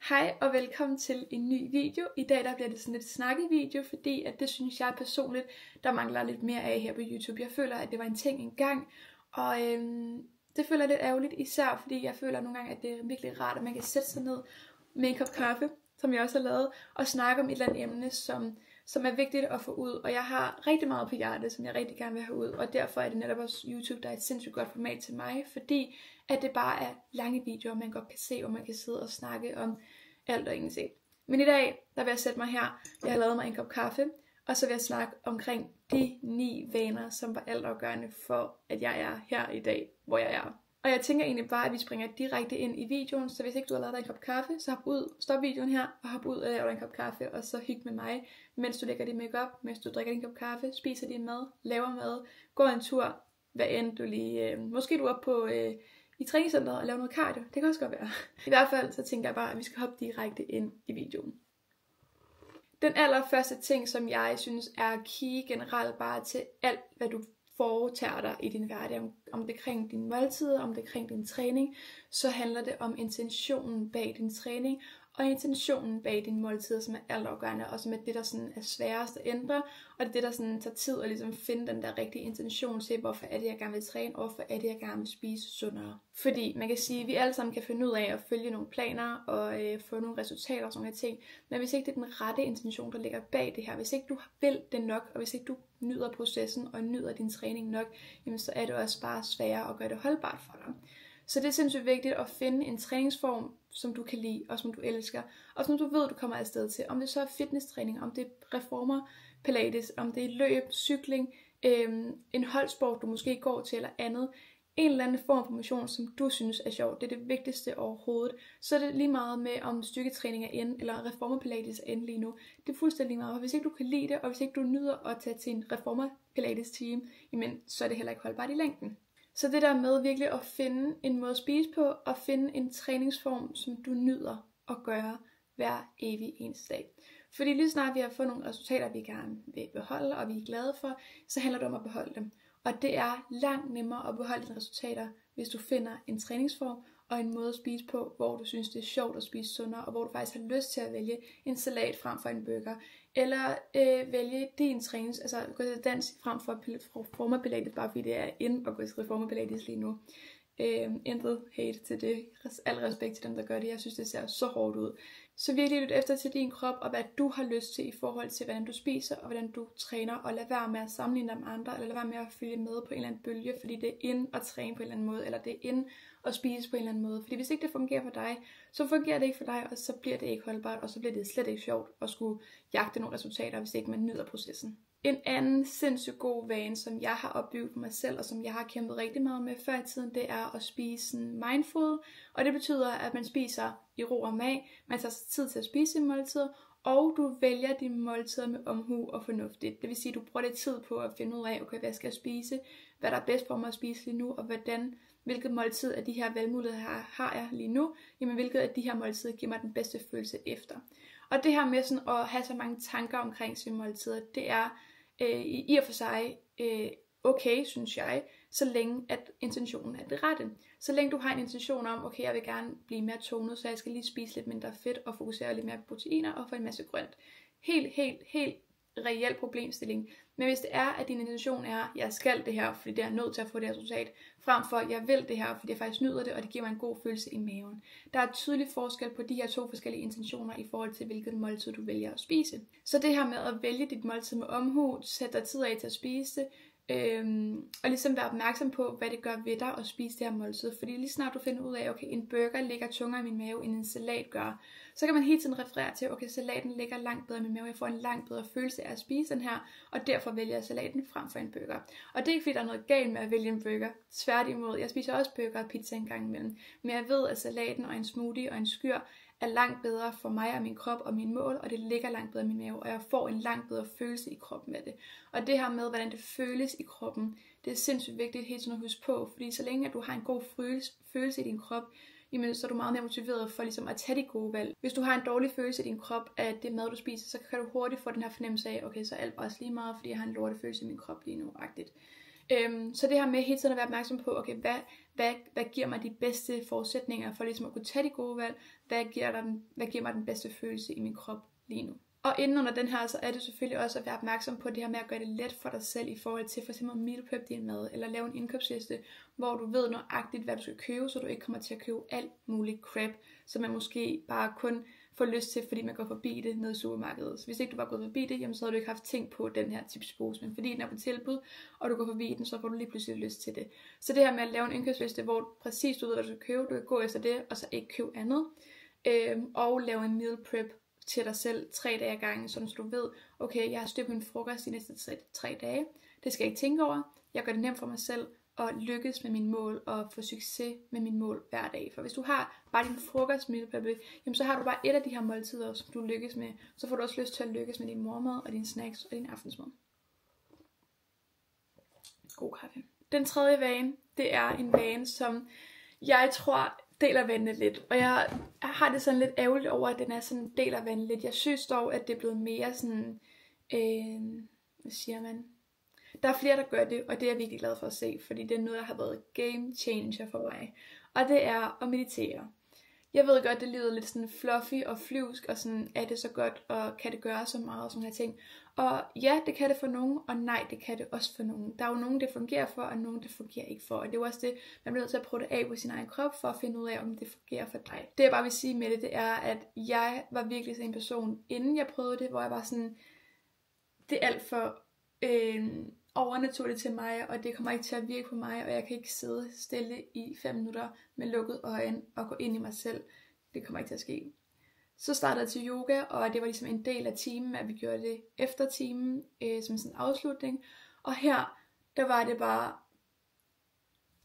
Hej og velkommen til en ny video. I dag der bliver det sådan lidt snakket video, fordi at det synes jeg personligt, der mangler lidt mere af her på YouTube. Jeg føler, at det var en ting engang, og det føler jeg lidt ærgerligt, især fordi jeg føler nogle gange, at det er virkelig rart, at man kan sætte sig ned med en kop kaffe, som jeg også har lavet, og snakke om et eller andet emne, som er vigtigt at få ud. Og jeg har rigtig meget på hjertet, som jeg rigtig gerne vil have ud, og derfor er det netop også YouTube, der er et sindssygt godt format til mig, fordi at det bare er lange videoer, man godt kan se, og man kan sidde og snakke om alt og ingenting. Men i dag, der vil jeg sætte mig her, jeg har lavet mig en kop kaffe, og så vil jeg snakke omkring de 9 vaner, som var altafgørende for, at jeg er her i dag, hvor jeg er. Og jeg tænker egentlig bare, at vi springer direkte ind i videoen, så hvis ikke du har lavet dig en kop kaffe, så hop ud, stop videoen her, og hop ud og lav dig en kop kaffe, og så hygge med mig, mens du lægger dit makeup, mens du drikker din kop kaffe, spiser din mad, laver mad, går en tur, hvad end du lige, måske du er på i træningscenteret og laver noget cardio, det kan også godt være. I hvert fald så tænker jeg bare, at vi skal hoppe direkte ind i videoen. Den allerførste ting, som jeg synes er key generelt bare til alt, hvad du foretager dig i din hverdag, om det er kring dine måltider, om det er kring din træning, så handler det om intentionen bag din træning, og intentionen bag dine måltider, som er altafgørende, og som er det, der sådan er sværest at ændre, og det er det, der sådan tager tid at ligesom finde den der rigtige intention til, hvorfor er det, jeg gerne vil træne, og hvorfor er det, jeg gerne vil spise sundere. Fordi man kan sige, at vi alle sammen kan finde ud af at følge nogle planer, og få nogle resultater og sådan nogle ting, men hvis ikke det er den rette intention, der ligger bag det her, hvis ikke du vil det nok, og hvis ikke du nyder processen, og nyder din træning nok, jamen så er det også bare sværere at gøre det holdbart for dig. Så det er sindssygt vigtigt at finde en træningsform, som du kan lide, og som du elsker, og som du ved, du kommer afsted til. Om det så er fitnesstræning, om det er reformer, pilates, om det er løb, cykling, en holdsport, du måske går til, eller andet. En eller anden form for motion, som du synes er sjovt. Det er det vigtigste overhovedet. Så er det lige meget med, om styrketræning er inde, eller reformer pilates er inde lige nu. Det er fuldstændig meget. Og hvis ikke du kan lide det, og hvis ikke du nyder at tage til en reformer pilates team, jamen, så er det heller ikke holdbart i længden. Så det der med virkelig at finde en måde at spise på, og finde en træningsform, som du nyder at gøre hver evig eneste dag. Fordi lige snart vi har fået nogle resultater, vi gerne vil beholde, og vi er glade for, så handler det om at beholde dem. Og det er langt nemmere at beholde dine resultater, hvis du finder en træningsform og en måde at spise på, hvor du synes det er sjovt at spise sundere, og hvor du faktisk har lyst til at vælge en salat frem for en burger. Eller vælge din trænings, altså gå til dans frem for reformer pilates, bare fordi det er ind og gå til reformer pilates lige nu. Intet hate til det, al respekt til dem der gør det, jeg synes det ser så hårdt ud. Så virkelig lyt efter til din krop, og hvad du har lyst til i forhold til hvordan du spiser, og hvordan du træner, og lad være med at sammenligne dig med andre, eller lad være med at følge med på en eller anden bølge, fordi det er ind at træne på en eller anden måde, eller det er ind at spise på en eller anden måde. Fordi hvis ikke det fungerer for dig, så fungerer det ikke for dig, og så bliver det ikke holdbart, og så bliver det slet ikke sjovt at skulle jagte nogle resultater, hvis ikke man nyder processen. En anden sindssygt god vane, som jeg har opbygget for mig selv, og som jeg har kæmpet rigtig meget med før i tiden, det er at spise mindful. Og det betyder, at man spiser i ro og mag, man tager sig tid til at spise sine måltider, og du vælger dine måltider med omhu og fornuftigt. Det vil sige, at du bruger lidt tid på at finde ud af, okay, hvad skal jeg spise, hvad der er bedst for mig at spise lige nu, og hvilket måltid af de her valgmuligheder har jeg lige nu, jamen hvilket af de her måltider giver mig den bedste følelse efter. Og det her med sådan at have så mange tanker omkring sine måltider, det er i og for sig okay, synes jeg, så længe at intentionen er det rette. Så længe du har en intention om, okay, jeg vil gerne blive mere tonet, så jeg skal lige spise lidt mindre fedt og fokusere lidt mere på proteiner og få en masse grønt. Helt reel problemstilling. Men hvis det er, at din intention er, jeg skal det her, fordi det er nødt til at få det her resultat, frem for, jeg vil det her, fordi jeg faktisk nyder det, og det giver mig en god følelse i maven. Der er tydelig forskel på de her 2 forskellige intentioner i forhold til, hvilket måltid du vælger at spise. Så det her med at vælge dit måltid med omhu, sætte dig tid af til at spise det, og ligesom være opmærksom på, hvad det gør ved dig at spise det her måltid. Fordi lige snart du finder ud af, okay, en burger ligger tungere i min mave, end en salat gør, så kan man hele tiden referere til, okay, salaten ligger langt bedre i min mave, jeg får en langt bedre følelse af at spise den her, og derfor vælger jeg salaten frem for en burger. Og det er ikke fordi, der er noget galt med at vælge en burger. Tværtimod, jeg spiser også burger og pizza en gang imellem. Men jeg ved, at salaten og en smoothie og en skyr er langt bedre for mig og min krop og min mål, og det ligger langt bedre i min mave, og jeg får en langt bedre følelse i kroppen med det. Og det her med, hvordan det føles i kroppen, det er sindssygt vigtigt helt sådan at huske på, fordi så længe at du har en god følelse i din krop, jamen, så er du meget mere motiveret for ligesom at tage de gode valg. Hvis du har en dårlig følelse i din krop af det mad, du spiser, så kan du hurtigt få den her fornemmelse af, okay, så er alt også lige meget, fordi jeg har en lortefølelse i min krop lige nu, agtigt. Så det her med hele tiden at være opmærksom på, okay, hvad giver mig de bedste forudsætninger for ligesom at kunne tage de gode valg, hvad giver mig den bedste følelse i min krop lige nu. Og inden under den her, så er det selvfølgelig også at være opmærksom på det her med at gøre det let for dig selv i forhold til for eksempel at meal prep din mad, eller lave en indkøbsliste, hvor du ved nøjagtigt, hvad du skal købe, så du ikke kommer til at købe alt muligt crap, som man måske bare kun får lyst til, fordi man går forbi det nede i supermarkedet. Så hvis ikke du bare går forbi det, jamen, så har du ikke haft tænkt på den her tipspose, men fordi den er på tilbud, og du går forbi den, så får du lige pludselig lyst til det. Så det her med at lave en indkøbsliste, hvor præcis du ved, hvad du skal købe, du kan gå efter det, og så ikke købe andet, og lave en meal prep til dig selv 3 dage ad gangen, så du ved, okay, jeg har styr på min frokost de næste 3 dage. Det skal jeg ikke tænke over. Jeg gør det nemt for mig selv at lykkes med mine mål og få succes med mine mål hver dag. For hvis du har bare din frokost meal prep, jamen så har du bare et af de her måltider, som du lykkes med. Så får du også lyst til at lykkes med din morgenmad og dine snacks og din aftensmad. God kaffe. Den tredje vane, det er en vane, som jeg tror deler vandene lidt. Og jeg har det sådan lidt ærgerligt over, at den er sådan deler vandene lidt. Jeg synes dog, at det er blevet mere sådan, hvad siger man? Der er flere, der gør det, og det er jeg virkelig glad for at se, fordi det er noget, der har været game changer for mig. Og det er at meditere. Jeg ved godt, det lyder lidt sådan fluffy og flyvsk, og sådan, er det så godt, og kan det gøre så meget, og sådan her ting. Og ja, det kan det for nogen, og nej, det kan det også for nogen. Der er jo nogen, det fungerer for, og nogen, det fungerer ikke for. Og det er jo også det, man bliver nødt til at prøve det af på sin egen krop, for at finde ud af, om det fungerer for dig. Det jeg bare vil sige med det, det er, at jeg var virkelig sådan en person, inden jeg prøvede det, hvor jeg var sådan, det er alt for overnaturligt til mig, og det kommer ikke til at virke på mig, og jeg kan ikke sidde stille i 5 minutter med lukket øjne og gå ind i mig selv. Det kommer ikke til at ske. Så startede jeg til yoga, og det var ligesom en del af timen, at vi gjorde det efter timen, som sådan en afslutning. Og her, der var det bare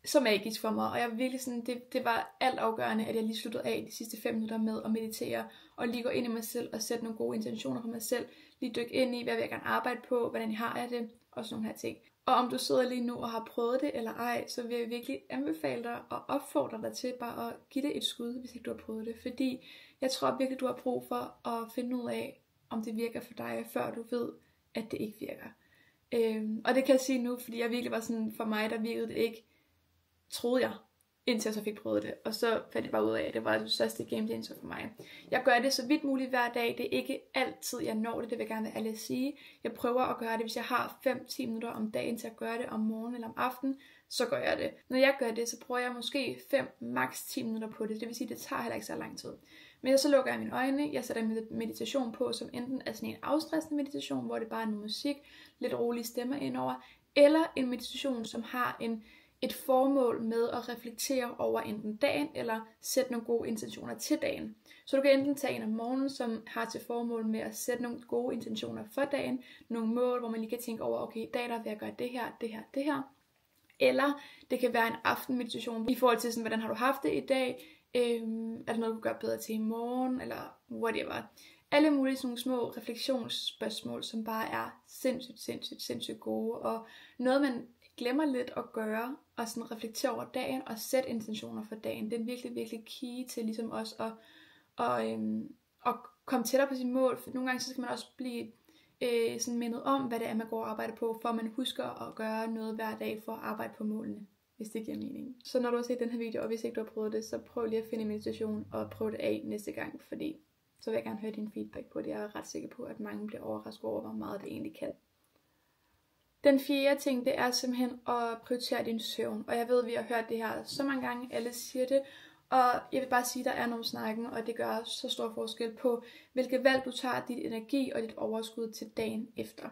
så magisk for mig, og jeg virkelig sådan, det var alt afgørende, at jeg lige sluttede af de sidste 5 minutter med at meditere, og lige gå ind i mig selv, og sætte nogle gode intentioner for mig selv, lige dykke ind i, hvad vil jeg gerne arbejde på, hvordan har jeg det, og sådan nogle her ting. Og om du sidder lige nu og har prøvet det eller ej, så vil jeg virkelig anbefale dig og opfordre dig til bare at give det et skud, hvis ikke du har prøvet det. Fordi jeg tror virkelig, du har brug for at finde ud af, om det virker for dig, før du ved, at det ikke virker. Og det kan jeg sige nu, fordi jeg virkelig var sådan, for mig der virkede det ikke, troede jeg, indtil jeg så fik prøvet det. Og så fandt jeg bare ud af, at det var det største game changer for mig. Jeg gør det så vidt muligt hver dag. Det er ikke altid, jeg når det. Det vil jeg gerne være ærlig at sige. Jeg prøver at gøre det, hvis jeg har 5-10 minutter om dagen til at gøre det om morgenen eller om aftenen, så gør jeg det. Når jeg gør det, så bruger jeg måske 5, maks 10 minutter på det. Det vil sige, det tager heller ikke så lang tid. Men så lukker jeg mine øjne. Jeg sætter en meditation på, som enten er sådan en afstressende meditation, hvor det bare er noget musik, lidt rolige stemmer indover, eller en meditation, som har et formål med at reflektere over enten dagen, eller sætte nogle gode intentioner til dagen. Så du kan enten tage en om morgenen, som har til formål med at sætte nogle gode intentioner for dagen, nogle mål, hvor man lige kan tænke over, okay, i dag der vil jeg gøre det her, det her, det her. Eller det kan være en aftenmeditation i forhold til, sådan, hvordan har du haft det i dag, er der noget, du kan gøre bedre til i morgen, eller whatever. Alle mulige sådan små refleksionsspørgsmål, som bare er sindssygt gode, og noget man glemmer lidt at gøre, og sådan reflektere over dagen, og sætte intentioner for dagen. Det er virkelig key til ligesom også at komme tættere på sine mål, for nogle gange så skal man også blive sådan mindet om, hvad det er, man går og arbejder på, for at man husker at gøre noget hver dag for at arbejde på målene, hvis det giver mening. Så når du har set den her video, og hvis ikke du har prøvet det, så prøv lige at finde en meditation, og prøv det af næste gang, fordi så vil jeg gerne høre din feedback på det. Jeg er ret sikker på, at mange bliver overrasket over, hvor meget det egentlig kan. Den fjerde ting, det er simpelthen at prioritere din søvn. Og jeg ved, at vi har hørt det her så mange gange, alle siger det. Og jeg vil bare sige, at der er noget om snakken, og det gør så stor forskel på, hvilket valg du tager, dit energi og dit overskud til dagen efter.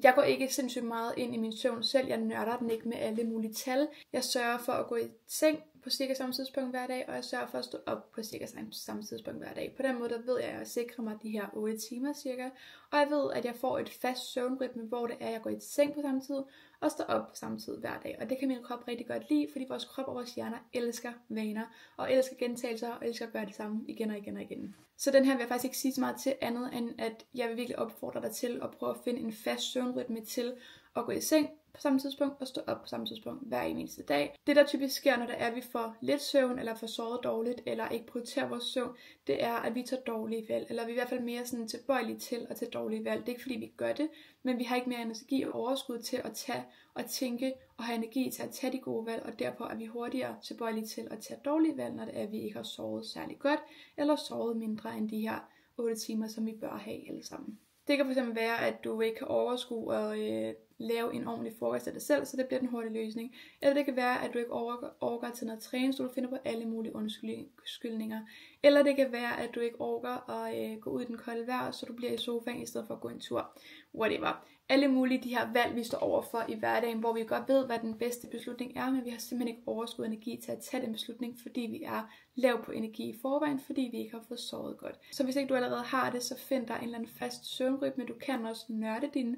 Jeg går ikke sindssygt meget ind i min søvn selv. Jeg nørder den ikke med alle mulige tal. Jeg sørger for at gå i seng på cirka samme tidspunkt hver dag, og jeg sørger for at stå op på cirka samme tidspunkt hver dag. På den måde der ved jeg, at jeg sikrer mig de her 8 timer cirka, og jeg ved, at jeg får et fast søvnrytme, hvor det er, at jeg går i seng på samme tid, og står op på samme tid hver dag. Og det kan min krop rigtig godt lide, fordi vores krop og vores hjerner elsker vaner, og elsker gentagelser, og elsker at gøre det samme igen og igen og igen. Så den her vil jeg faktisk ikke sige så meget til andet, end at jeg vil virkelig opfordre dig til at prøve at finde en fast søvnrytme til at gå i seng på samme tidspunkt og stå op på samme tidspunkt hver eneste dag. Det der typisk sker, når der er, at vi får lidt søvn, eller får sovet dårligt, eller ikke prioriterer vores søvn, det er, at vi tager dårlige valg, eller vi er i hvert fald mere sådan tilbøjelige til at tage dårlige valg. Det er ikke fordi vi gør det, men vi har ikke mere energi og overskud til at tage og tænke og og have energi til at tage de gode valg, og derfor er vi hurtigere tilbøjelige til at tage dårlige valg, når det er, at vi ikke har sovet særlig godt, eller sovet mindre end de her 8 timer, som vi bør have alle sammen. Det kan fx være, at du ikke kan overskue at lave en ordentlig frokost af dig selv, så det bliver den hurtige løsning. Eller det kan være, at du ikke overgår til noget træning, så du finder på alle mulige undskyldninger. Eller det kan være, at du ikke overgår at gå ud i den kolde vejr, så du bliver i sofaen i stedet for at gå en tur. Whatever. Alle mulige de her valg, vi står overfor i hverdagen, hvor vi godt ved, hvad den bedste beslutning er, men vi har simpelthen ikke overskud energi til at tage den beslutning, fordi vi er lav på energi i forvejen, fordi vi ikke har fået sovet godt. Så hvis ikke du allerede har det, så find dig en eller anden fast søvnrytme. Du kan også nørde din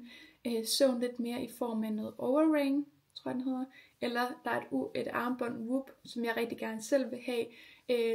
søvn lidt mere i form af noget Oura-ring, tror jeg den hedder, eller der er et armbånd Whoop, som jeg rigtig gerne selv vil have,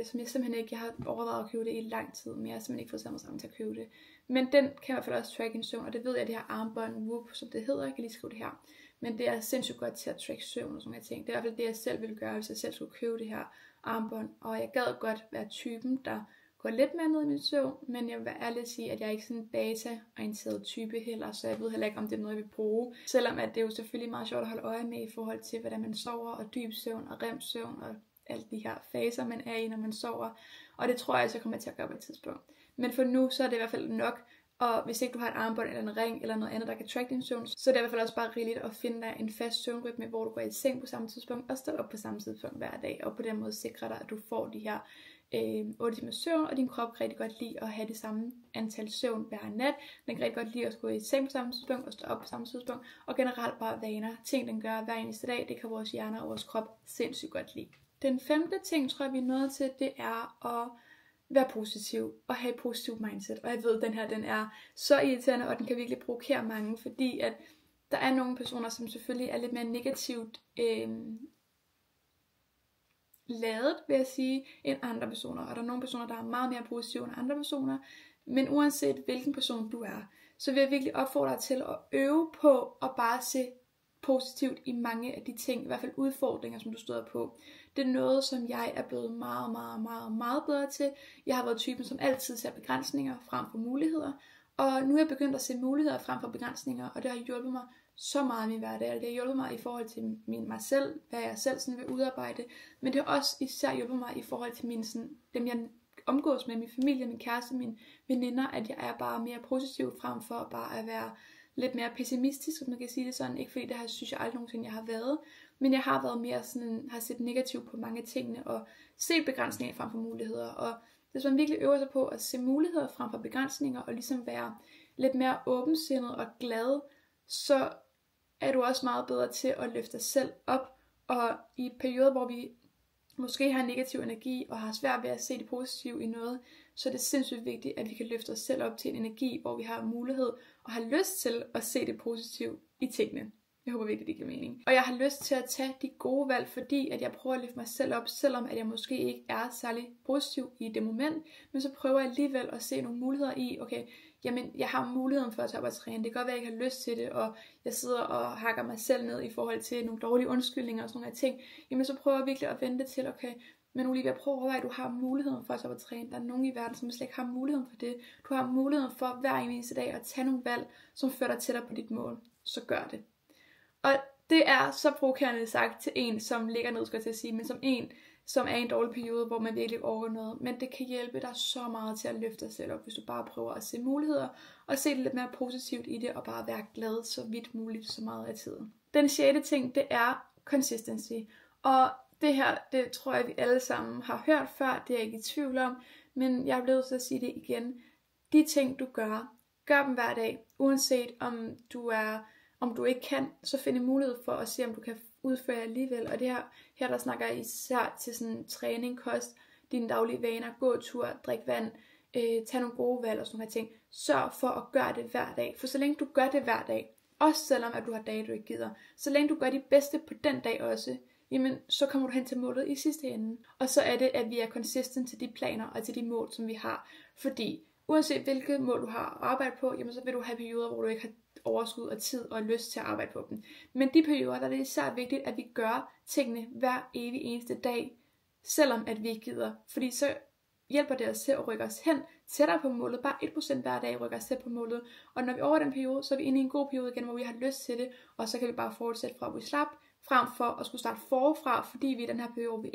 som jeg simpelthen ikke, jeg har overvejet at købe det i lang tid, men jeg har simpelthen ikke fået sammen til at købe det. Men den kan i hvert fald også tracke en søvn, og det ved jeg, det her armbånd Whoop, som det hedder, jeg kan lige skrive det her. Men det er sindssygt godt til at track søvn og sådan nogle ting. Det er i hvert fald det, jeg selv ville gøre, hvis jeg selv skulle købe det her armbånd. Og jeg gad godt være typen, der går lidt mere ned i min søvn, men jeg vil være ærlig at sige, at jeg er ikke sådan en data-orienteret type heller, så jeg ved heller ikke, om det er noget, jeg vil bruge. Selvom at det er jo selvfølgelig meget sjovt at holde øje med i forhold til, hvordan man sover, og dyb søvn og rem-søvn, og alle de her faser, man er i, når man sover. Og det tror jeg også, jeg kommer til at gøre på et tidspunkt. Men for nu, så er det i hvert fald nok. Og hvis ikke du har et armbånd eller en ring eller noget andet, der kan track din søvn, så er det i hvert fald også bare rigeligt at finde dig en fast søvnrytme, hvor du går i seng på samme tidspunkt og står op på samme tidspunkt hver dag. Og på den måde sikrer dig, at du får de her 8 timer søvn, og din krop kan rigtig godt lide at have det samme antal søvn hver nat. Den kan rigtig godt lide at gå i seng på samme tidspunkt og stå op på samme tidspunkt. Og generelt bare vaner. Ting, den gør hver eneste dag, det kan vores hjerner og vores krop sindssygt godt lide. Den 5. ting, tror jeg, vi er nået til, det er at være positiv og have et positivt mindset. Og jeg ved, at den er så irriterende, og den kan virkelig provokere mange, fordi at der er nogle personer, som selvfølgelig er lidt mere negativt ladet, vil jeg sige, end andre personer. Og der er nogle personer, der er meget mere positive end andre personer. Men uanset hvilken person du er, så vil jeg virkelig opfordre dig til at øve på at bare se positivt i mange af de ting, i hvert fald udfordringer, som du støder på. Det er noget, som jeg er blevet meget bedre til. Jeg har været typen, som altid ser begrænsninger frem for muligheder. Og nu er jeg begyndt at se muligheder frem for begrænsninger, og det har hjulpet mig så meget i min hverdag. Det har hjulpet mig i forhold til mig selv, hvad jeg selv sådan vil udarbejde. Men det har også især hjulpet mig i forhold til dem, jeg omgås med, min familie, min kæreste, mine veninder, at jeg er bare mere positiv frem for bare at være lidt mere pessimistisk, hvis man kan sige det sådan. Ikke fordi det her synes jeg aldrig nogensinde, jeg har været. Men jeg har været mere sådan, har set negativt på mange af tingene, og set begrænsninger frem for muligheder. Og hvis man virkelig øver sig på at se muligheder frem for begrænsninger, og ligesom være lidt mere åbensindet og glad, så er du også meget bedre til at løfte dig selv op. Og i perioder, hvor vi måske har negativ energi, og har svært ved at se det positive i noget, så er det sindssygt vigtigt, at vi kan løfte os selv op til en energi, hvor vi har mulighed, og har lyst til at se det positive i tingene. Jeg håber virkelig, det giver mening. Og jeg har lyst til at tage de gode valg, fordi at jeg prøver at løfte mig selv op, selvom at jeg måske ikke er særlig positiv i det moment, men så prøver jeg alligevel at se nogle muligheder i, okay, jamen jeg har muligheden for at tage op og træne. Det kan godt være, at jeg ikke har lyst til det, og jeg sidder og hakker mig selv ned i forhold til nogle dårlige undskyldninger og sådan nogle ting. Jamen så prøver jeg virkelig at vente til, okay, men Olivia, prøv at overveje, at du har muligheden for at tage op og træne. Der er nogen i verden, som slet ikke har muligheden for det. Du har muligheden for hver eneste dag at tage nogle valg, som fører dig tættere på dit mål. Så gør det. Og det er så provokerende sagt til en, som ligger ned, skal jeg til at sige, men som en, som er i en dårlig periode, hvor man virkelig overgår noget. Men det kan hjælpe dig så meget til at løfte dig selv op, hvis du bare prøver at se muligheder, og se det lidt mere positivt i det, og bare være glad så vidt muligt så meget af tiden. Den 6. ting, det er consistency. Og det her, det tror jeg, vi alle sammen har hørt før, det er jeg ikke i tvivl om, men jeg er blevet til at sige det igen. De ting, du gør dem hver dag, uanset om du ikke kan, så find en mulighed for at se, om du kan udføre alligevel. Og det her der snakker jeg især til sådan træning, kost, dine daglige vaner, gå tur, drik vand, tage nogle gode valg og sådan nogle ting. Sørg for at gøre det hver dag. For så længe du gør det hver dag, også selvom at du har dage, du ikke gider, så længe du gør dit bedste på den dag også, jamen så kommer du hen til målet i sidste ende. Og så er det, at vi er consistent til de planer og til de mål, som vi har. Fordi uanset hvilket mål du har at arbejde på, jamen så vil du have perioder, hvor du ikke har overskud og tid og lyst til at arbejde på dem. Men de perioder, der er det især vigtigt, at vi gør tingene hver evig eneste dag, selvom at vi ikke gider. Fordi så hjælper det os til at rykke os hen tættere på målet. Bare 1% hver dag rykker os tæt på målet. Og når vi er over den periode, så er vi inde i en god periode igen, hvor vi har lyst til det. Og så kan vi bare fortsætte fra, at vi slap, frem for at skulle starte forfra, fordi vi i den her periode, vi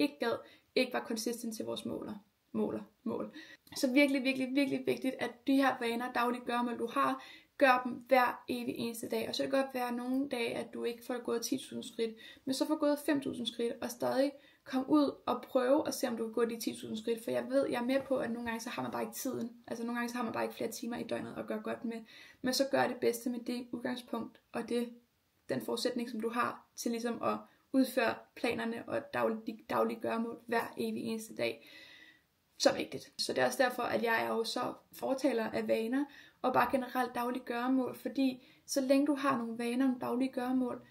ikke var consistent til vores mål. Så virkelig, virkelig, virkelig vigtigt, at de her vaner, daglige gøremål, du har, gør dem hver evig eneste dag. Og så kan det godt være nogle dage, at du ikke får gået 10.000 skridt, men så får gået 5.000 skridt, og stadig kom ud og prøve at se, om du kan gå de 10.000 skridt. For jeg er med på, at nogle gange så har man bare ikke tiden. Altså nogle gange så har man bare ikke flere timer i døgnet at gøre godt med. Men så gør det bedste med det udgangspunkt, og den forudsætning, som du har til ligesom at udføre planerne og daglige gøremål hver evig eneste dag. Så vigtigt. Så det er også derfor, at jeg er jo så fortaler af vaner, og bare generelt daglige gøremål, fordi så længe du har nogle vaner om daglige gøremål,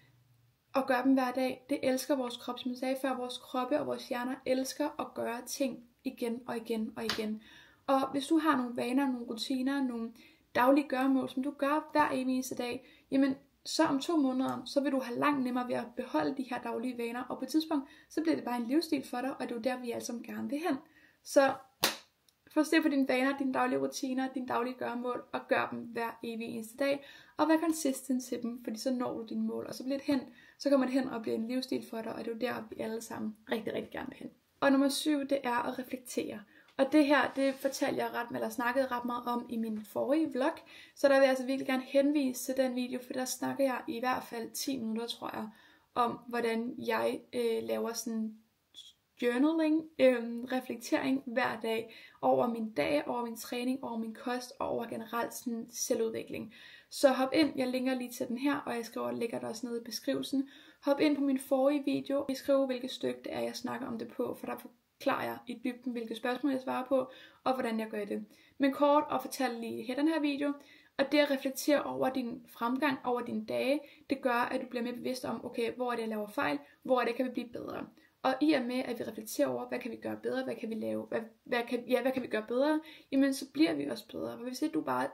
og gør dem hver dag, det elsker vores krop, som jeg sagde før, vores kroppe og vores hjerner elsker at gøre ting igen og igen og igen. Og hvis du har nogle vaner, nogle rutiner, nogle daglige gøremål, som du gør hver eneste dag, jamen så om 2 måneder, så vil du have langt nemmere ved at beholde de her daglige vaner, og på et tidspunkt, så bliver det bare en livsstil for dig, og det er jo der, vi alle sammen gerne vil hen. Så fokusere på dine vaner, dine daglige rutiner, dine daglige gøremål, og gør dem hver evig eneste dag, og vær consistent til dem, fordi så når du dine mål, og så kommer det hen og bliver en livsstil for dig, og det er jo der, vi alle sammen rigtig, rigtig gerne vil hen. Og nummer 7, det er at reflektere. Og det her, det fortalte jeg snakkede ret meget om i min forrige vlog, så der vil jeg altså virkelig gerne henvise til den video, for der snakker jeg i hvert fald 10 minutter, tror jeg, om hvordan jeg laver sådan journaling, reflektering hver dag over min dag, over min træning, over min kost og over generelt sådan selvudvikling. Så hop ind, jeg linker lige til den her, og jeg lægger der også nede i beskrivelsen. Hop ind på min forrige video, jeg skriver hvilket stykke det er, jeg snakker om det på, for der forklarer jeg i dybden, hvilke spørgsmål jeg svarer på, og hvordan jeg gør det. Men kort og fortælle lige her den her video, og det at reflektere over din fremgang, over dine dage, det gør, at du bliver mere bevidst om, okay, hvor er det, jeg laver fejl, hvor er det, kan vi blive bedre. Og i og med, at vi reflekterer over, hvad kan vi gøre bedre, hvad kan vi lave, hvad kan vi gøre bedre, jamen så bliver vi også bedre. For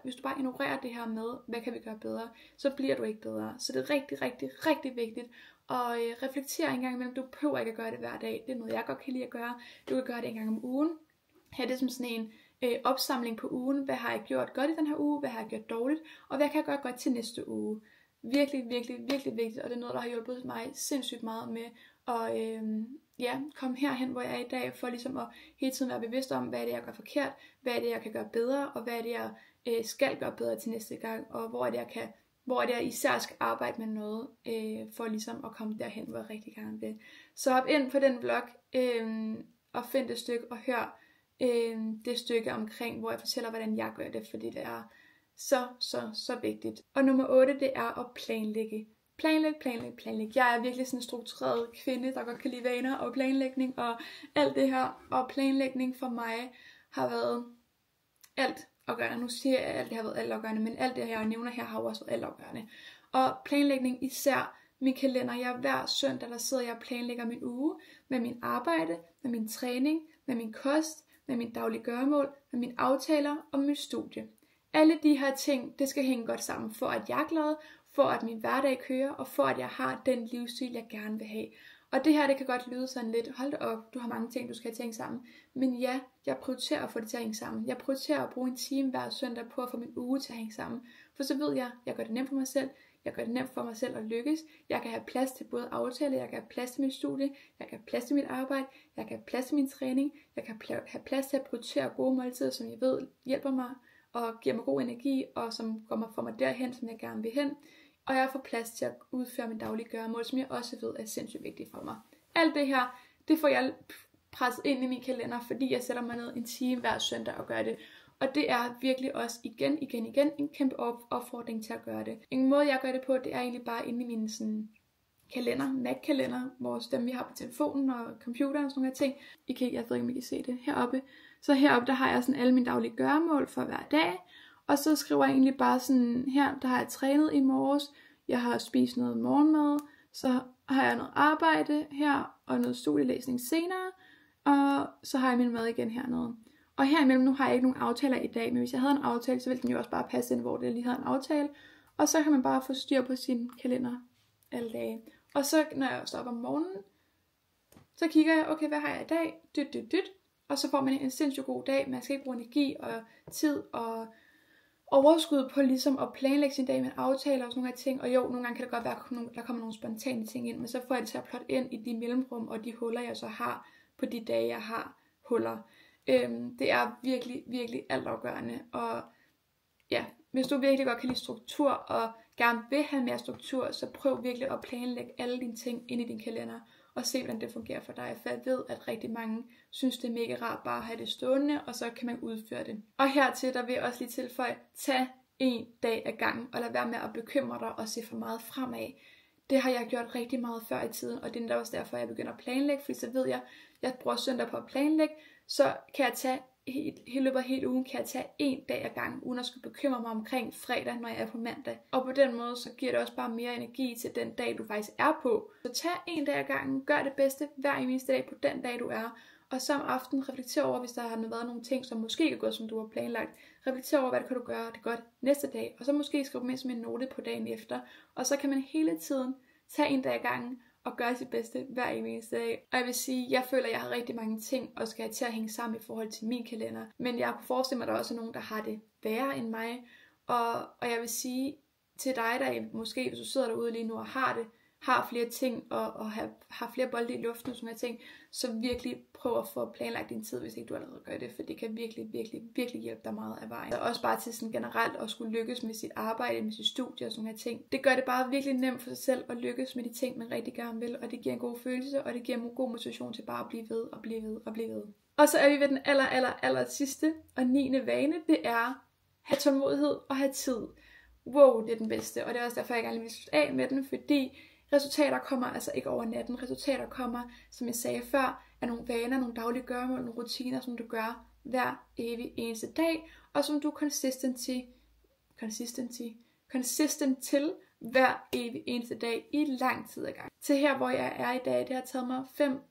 hvis du bare ignorerer det her med, hvad kan vi gøre bedre, så bliver du ikke bedre. Så det er rigtig, rigtig, rigtig vigtigt at reflektere en gang imellem. Du behøver ikke at gøre det hver dag. Det er noget, jeg godt kan lide at gøre. Du kan gøre det en gang om ugen. Her er det som sådan en opsamling på ugen. Hvad har jeg gjort godt i den her uge? Hvad har jeg gjort dårligt? Og hvad kan jeg gøre godt til næste uge? Virkelig, virkelig, virkelig vigtigt. Og det er noget, der har hjulpet mig sindssygt meget med at komme herhen, hvor jeg er i dag, for ligesom at hele tiden være bevidst om, hvad er det, jeg gør forkert, hvad er det, jeg kan gøre bedre, og hvad er det, jeg skal gøre bedre til næste gang, og hvor er det, jeg især skal arbejde med noget, for ligesom at komme derhen, hvor jeg rigtig gerne vil. Så hop ind på den vlog, og find det stykke, og hør det stykke omkring, hvor jeg fortæller, hvordan jeg gør det, fordi det er så vigtigt. Og nummer 8, det er at planlægge. Planlæg. Jeg er virkelig sådan en struktureret kvinde, der godt kan lide vaner og planlægning og alt det her. Og planlægning for mig har været alt afgørende. Nu siger jeg, at alt det har været alt afgørende, men alt det, jeg nævner her, har jo også været alt afgørende. Og planlægning især min kalender. Hver søndag, der sidder jeg og planlægger min uge med min arbejde, med min træning, med min kost, med min daglige gøremål, med mine aftaler og mit studie. Alle de her ting, det skal hænge godt sammen, for at jeg er glad, for at min hverdag kører, og for at jeg har den livsstil, jeg gerne vil have. Og det her, det kan godt lyde sådan lidt, hold da op, du har mange ting, du skal tænke sammen. Men ja, jeg prioriterer at få det til at hænge sammen. Jeg prioriterer at bruge en time hver søndag på at få min uge til at hænge sammen. For så ved jeg gør det nemt for mig selv. Jeg gør det nemt for mig selv at lykkes. Jeg kan have plads til både aftale, jeg kan have plads til mit studie, jeg kan have plads til mit arbejde, jeg kan have plads til min træning, jeg kan have plads til at prioritere gode måltider, som jeg ved hjælper mig og giver mig god energi, og som får mig derhen, som jeg gerne vil hen. Og jeg får plads til at udføre min daglige gøremål, som jeg også ved er sindssygt vigtigt for mig. Alt det her, det får jeg presset ind i min kalender, fordi jeg sætter mig ned en time hver søndag og gør det. Og det er virkelig også igen en kæmpe opfordring til at gøre det. En måde jeg gør det på, det er egentlig bare inde i min sådan kalender, Mac-kalender, dem vi har på telefonen og computeren og sådan nogle ting. Jeg ved ikke, om I kan se det heroppe. Så heroppe, der har jeg sådan alle mine daglige gøremål for hver dag. Og så skriver jeg egentlig bare sådan, her, der har jeg trænet i morges, jeg har spist noget morgenmad, så har jeg noget arbejde her, og noget studielæsning senere, og så har jeg min mad igen hernede. Og herimellem, nu har jeg ikke nogen aftaler i dag, men hvis jeg havde en aftale, så ville den jo også bare passe ind, hvor det lige havde en aftale. Og så kan man bare få styr på sin kalender alle dage. Og så, når jeg står op om morgenen, så kigger jeg, okay, hvad har jeg i dag? Og så får man en sindssygt god dag. Man skal ikke bruge energi og tid overskud på ligesom at planlægge sin dag med aftaler og sådan nogle af ting. Og jo, nogle gange kan det godt være, at der kommer nogle spontane ting ind, men så får jeg det til at plotte ind i de mellemrum og de huller, jeg så har på de dage, jeg har huller. Det er virkelig, virkelig altafgørende. Og ja, hvis du virkelig godt kan lide struktur og gerne vil have mere struktur, så prøv virkelig at planlægge alle dine ting ind i din kalender og se, hvordan det fungerer for dig. For jeg ved, at rigtig mange synes, det er mega rart bare at have det stående, og så kan man udføre det. Og hertil, der vil jeg også lige tilføje, tag en dag ad gangen, og lad være med at bekymre dig og se for meget fremad. Det har jeg gjort rigtig meget før i tiden, og det er også derfor, jeg begynder at planlægge, fordi så ved jeg bruger søndag på at planlægge, så kan jeg tage hele ugen kan jeg tage en dag ad gangen, uden at skulle bekymre mig omkring fredag, når jeg er på mandag. Og på den måde, så giver det også bare mere energi til den dag, du faktisk er på. Så tag en dag ad gangen, gør det bedste hver eneste dag på den dag, du er. Og så om aftenen reflekter over, hvis der har været nogle ting, som måske ikke er gået, som du har planlagt. Reflekter over, hvad det kan du gøre det godt næste dag. Og så måske skrive dem ind som en note på dagen efter. Og så kan man hele tiden tage en dag ad gangen og gøre sit bedste hver eneste dag. Og jeg vil sige, jeg føler, at jeg har rigtig mange ting, og skal have til at hænge sammen i forhold til min kalender. Men jeg kunne forestille mig, at der også er nogen, der har det værre end mig. Og jeg vil sige til dig, der måske, hvis du sidder derude lige nu og har flere ting, og har flere bolde i luften, som jeg tænker, så virkelig prøv at få planlagt din tid, hvis ikke du allerede gør det, for det kan virkelig, virkelig, virkelig hjælpe dig meget af vejen. Og også bare til sådan generelt at skulle lykkes med sit arbejde, med sit studie og sådan nogle ting. Det gør det bare virkelig nemt for sig selv at lykkes med de ting, man rigtig gerne vil, og det giver en god følelse, og det giver en god motivation til bare at blive ved og blive ved og blive ved. Og så er vi ved den aller sidste og 9. vane, det er have tålmodighed og have tid. Wow, det er den bedste, og det er også derfor, jeg gerne vil slutte af med den, fordi resultater kommer altså ikke over natten. Resultater kommer, som jeg sagde før, af nogle vaner, nogle daglige gøremål, nogle rutiner, som du gør hver evig eneste dag, og som du er consistent til hver evig eneste dag i lang tid ad gang. Til her, hvor jeg er i dag, det har taget mig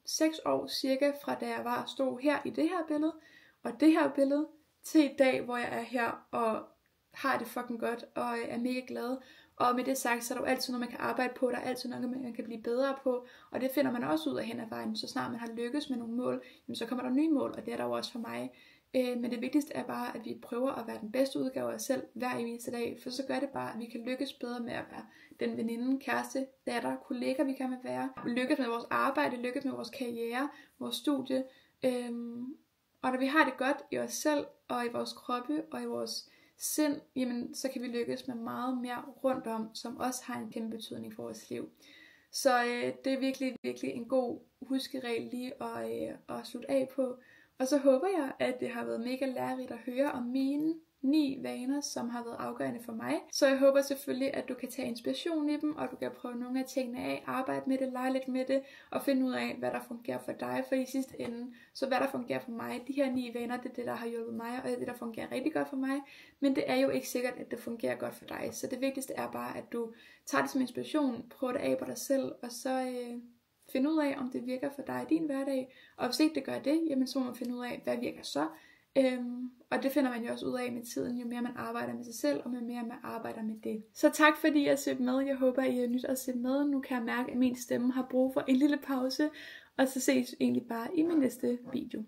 5-6 år cirka, fra da jeg stod her i det her billede, og det her billede, til i dag, hvor jeg er her og har det fucking godt, og er mega glad. Og med det sagt, så er der jo altid noget, man kan arbejde på, der er altid noget, man kan blive bedre på, og det finder man også ud af hen ad vejen. Så snart man har lykkes med nogle mål, jamen, så kommer der nye mål, og det er der jo også for mig. Men det vigtigste er bare, at vi prøver at være den bedste udgave af os selv hver eneste dag, for så gør det bare, at vi kan lykkes bedre med at være den veninde, kæreste, datter, kollega, vi kan være. Lykkes med vores arbejde, lykkes med vores karriere, vores studie. Og når vi har det godt i os selv, og i vores kroppe, og i vores sind, jamen, så kan vi lykkes med meget mere rundt om, som også har en kæmpe betydning for vores liv. Så det er virkelig, virkelig en god huskeregel lige at slutte af på. Og så håber jeg, at det har været mega lærerigt at høre om mine 9 vaner, som har været afgørende for mig. Så jeg håber selvfølgelig, at du kan tage inspiration i dem, og du kan prøve nogle af tingene af, arbejde med det, lege lidt med det, og finde ud af, hvad der fungerer for dig. For i sidste ende, så hvad der fungerer for mig, de her 9 vaner, det er det, der har hjulpet mig, og det er det, der fungerer rigtig godt for mig. Men det er jo ikke sikkert, at det fungerer godt for dig. Så det vigtigste er bare, at du tager det som inspiration, prøver det af på dig selv, og så finde ud af, om det virker for dig i din hverdag. Og hvis ikke det gør det, jamen så må man finde ud af, hvad virker så. Og det finder man jo også ud af med tiden, jo mere man arbejder med sig selv, og jo mere man arbejder med det. Så tak fordi I har set med. Jeg håber, I har nyt at se med. Nu kan jeg mærke, at min stemme har brug for en lille pause, og så ses vi egentlig bare i min næste video.